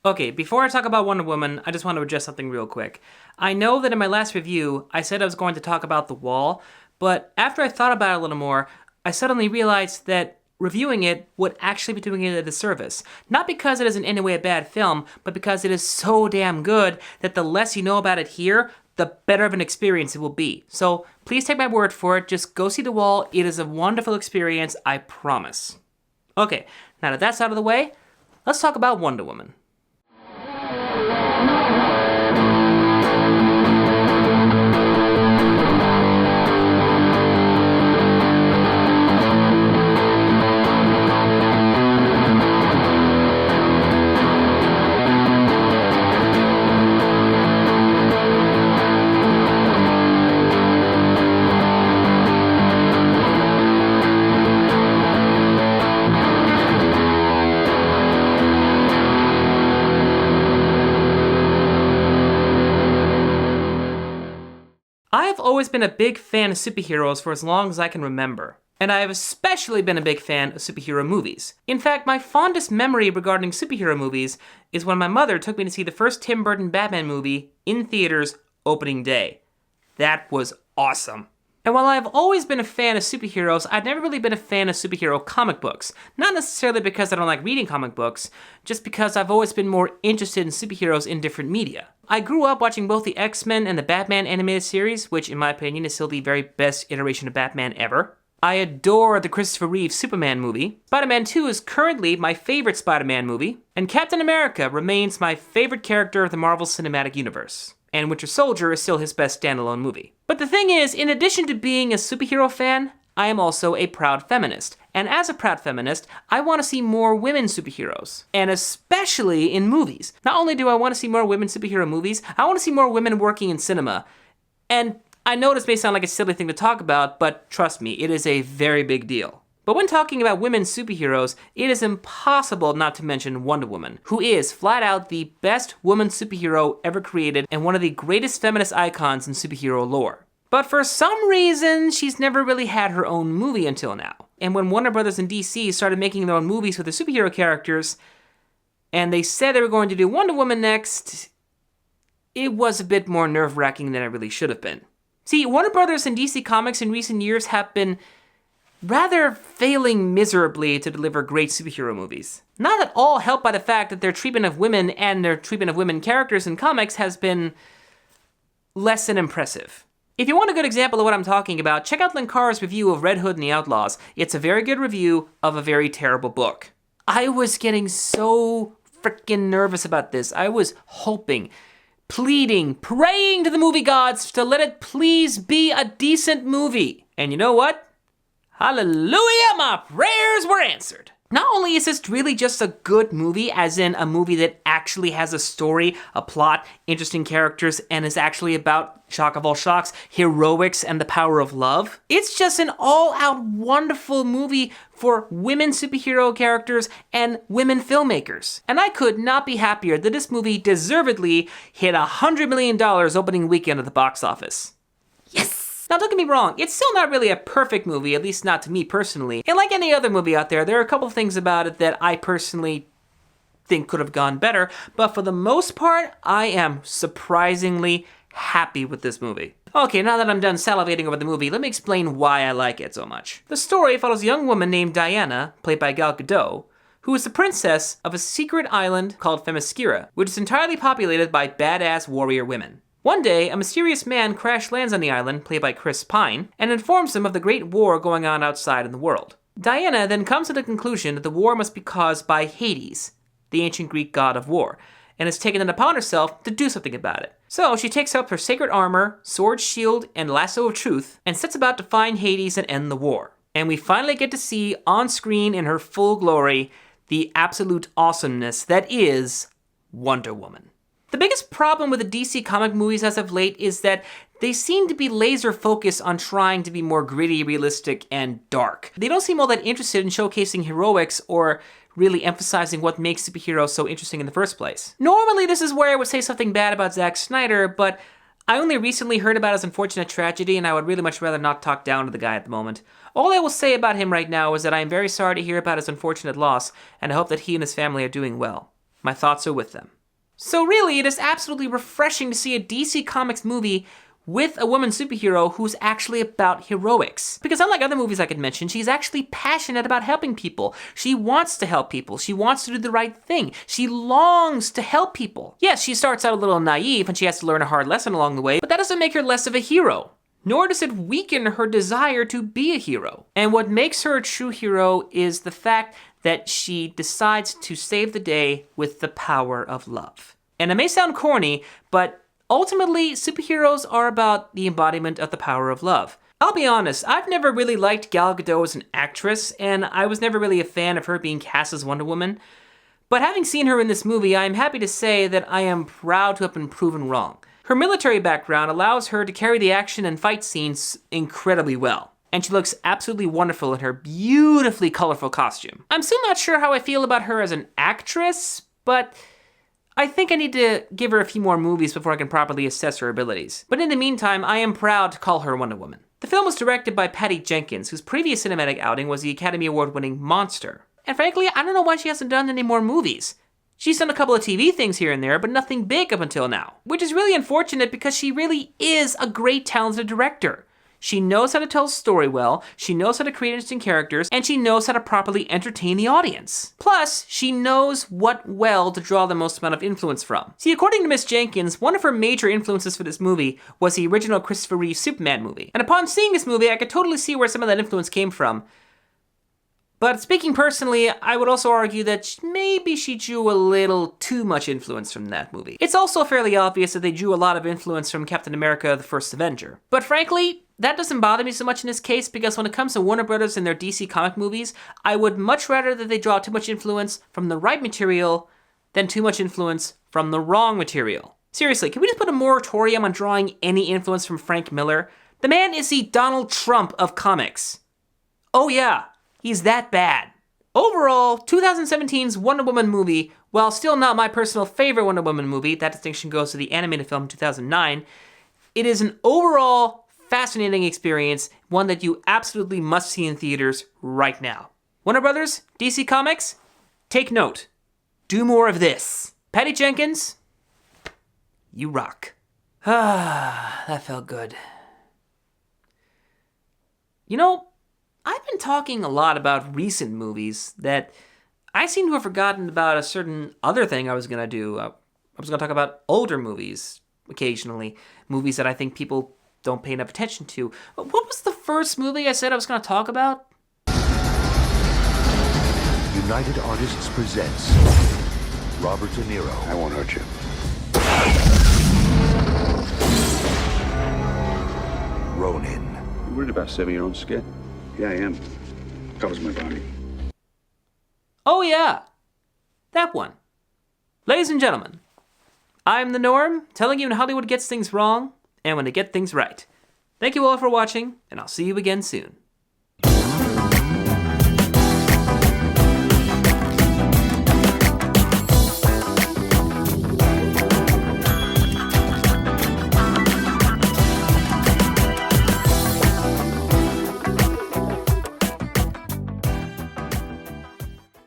Okay, before I talk about Wonder Woman, I just want to address something real quick. I know that in my last review, I said I was going to talk about The Wall, but after I thought about it a little more, I suddenly realized that reviewing it would actually be doing it a disservice. Not because it is in any way a bad film, but because it is so damn good that the less you know about it here, the better of an experience it will be. So please take my word for it, just go see The Wall. It is a wonderful experience, I promise. Okay, now that that's out of the way, let's talk about Wonder Woman. I've always been a big fan of superheroes for as long as I can remember. And I have especially been a big fan of superhero movies. In fact, my fondest memory regarding superhero movies is when my mother took me to see the first Tim Burton Batman movie in theaters opening day. That was awesome. And while I've always been a fan of superheroes, I've never really been a fan of superhero comic books. Not necessarily because I don't like reading comic books, just because I've always been more interested in superheroes in different media. I grew up watching both the X-Men and the Batman animated series, which in my opinion is still the very best iteration of Batman ever. I adore the Christopher Reeve Superman movie. Spider-Man 2 is currently my favorite Spider-Man movie. And Captain America remains my favorite character of the Marvel Cinematic Universe. And Winter Soldier is still his best standalone movie. But the thing is, in addition to being a superhero fan, I am also a proud feminist. And as a proud feminist, I want to see more women superheroes. And especially in movies. Not only do I want to see more women superhero movies, I want to see more women working in cinema. And I know this may sound like a silly thing to talk about, but trust me, it is a very big deal. But when talking about women superheroes, it is impossible not to mention Wonder Woman, who is flat out the best woman superhero ever created and one of the greatest feminist icons in superhero lore. But for some reason, she's never really had her own movie until now. And when Warner Brothers and DC started making their own movies with the superhero characters, and they said they were going to do Wonder Woman next, it was a bit more nerve-wracking than it really should have been. See, Warner Brothers and DC Comics in recent years have been rather failing miserably to deliver great superhero movies. Not at all helped by the fact that their treatment of women and their treatment of women characters in comics has been less than impressive. If you want a good example of what I'm talking about, check out Linkar's review of Red Hood and the Outlaws. It's a very good review of a very terrible book. I was getting so freaking nervous about this. I was hoping, pleading, praying to the movie gods to let it please be a decent movie. And you know what? Hallelujah, my prayers were answered. Not only is this really just a good movie, as in a movie that actually has a story, a plot, interesting characters, and is actually about, shock of all shocks, heroics and the power of love. It's just an all-out wonderful movie for women superhero characters and women filmmakers. And I could not be happier that this movie deservedly hit $100 million opening weekend at the box office. Yes! Now don't get me wrong, it's still not really a perfect movie, at least not to me personally. And like any other movie out there, there are a couple things about it that I personally think could have gone better, but for the most part, I am surprisingly happy with this movie. Okay, now that I'm done salivating over the movie, let me explain why I like it so much. The story follows a young woman named Diana, played by Gal Gadot, who is the princess of a secret island called Themyscira, which is entirely populated by badass warrior women. One day, a mysterious man crash lands on the island, played by Chris Pine, and informs them of the great war going on outside in the world. Diana then comes to the conclusion that the war must be caused by Hades, the ancient Greek god of war, and has taken it upon herself to do something about it. So she takes up her sacred armor, sword, shield, and Lasso of Truth, and sets about to find Hades and end the war. And we finally get to see on screen in her full glory the absolute awesomeness that is Wonder Woman. The biggest problem with the DC comic movies as of late is that they seem to be laser focused on trying to be more gritty, realistic, and dark. They don't seem all that interested in showcasing heroics or really emphasizing what makes superheroes so interesting in the first place. Normally this is where I would say something bad about Zack Snyder, but I only recently heard about his unfortunate tragedy and I would really much rather not talk down to the guy at the moment. All I will say about him right now is that I am very sorry to hear about his unfortunate loss and I hope that he and his family are doing well. my thoughts are with them. So really, it is absolutely refreshing to see a DC Comics movie with a woman superhero who's actually about heroics. Because unlike other movies I could mention, she's actually passionate about helping people. She wants to help people. She wants to do the right thing. She longs to help people. Yes, she starts out a little naive and she has to learn a hard lesson along the way, but that doesn't make her less of a hero. Nor does it weaken her desire to be a hero. And what makes her a true hero is the fact that she decides to save the day with the power of love. And it may sound corny, but ultimately, superheroes are about the embodiment of the power of love. I'll be honest, I've never really liked Gal Gadot as an actress, and I was never really a fan of her being cast as Wonder Woman. But having seen her in this movie, I am happy to say that I am proud to have been proven wrong. Her military background allows her to carry the action and fight scenes incredibly well. And she looks absolutely wonderful in her beautifully colorful costume. I'm still not sure how I feel about her as an actress, but I think I need to give her a few more movies before I can properly assess her abilities. But in the meantime, I am proud to call her Wonder Woman. The film was directed by Petit Jenkins, whose previous cinematic outing was the Academy Award-winning Monster. And frankly, I don't know why she hasn't done any more movies. She's done a couple of TV things here and there, but nothing big up until now. Which is really unfortunate because she really is a great talented director. She knows how to tell a story well, she knows how to create interesting characters, and she knows how to properly entertain the audience. Plus, she knows what well to draw the most amount of influence from. See, according to Miss Jenkins, one of her major influences for this movie was the original Christopher Reeve Superman movie. And upon seeing this movie, I could totally see where some of that influence came from. But speaking personally, I would also argue that maybe she drew a little too much influence from that movie. It's also fairly obvious that they drew a lot of influence from Captain America: The First Avenger. But frankly, that doesn't bother me so much in this case because when it comes to Warner Brothers and their DC comic movies, I would much rather that they draw too much influence from the right material than too much influence from the wrong material. Seriously, can we just put a moratorium on drawing any influence from Frank Miller? The man is the Donald Trump of comics. Oh yeah. He's that bad. Overall, 2017's Wonder Woman movie, while still not my personal favorite Wonder Woman movie, that distinction goes to the animated film 2009, it is an overall fascinating experience, one that you absolutely must see in theaters right now. Warner Brothers, DC Comics, take note. Do more of this. Patty Jenkins, you rock. That felt good. You know, I've been talking a lot about recent movies that I seem to have forgotten about a certain other thing I was going to do. I was going to talk about older movies occasionally, movies that I think people don't pay enough attention to. What was the first movie I said I was going to talk about? United Artists presents Robert De Niro. I won't hurt you. Ronin. You worried about saving your own skin? Yeah, I am. Covers my body. Oh yeah, that one. Ladies and gentlemen, I'm TheNorm, telling you when Hollywood gets things wrong and when they get things right. Thank you all for watching, and I'll see you again soon.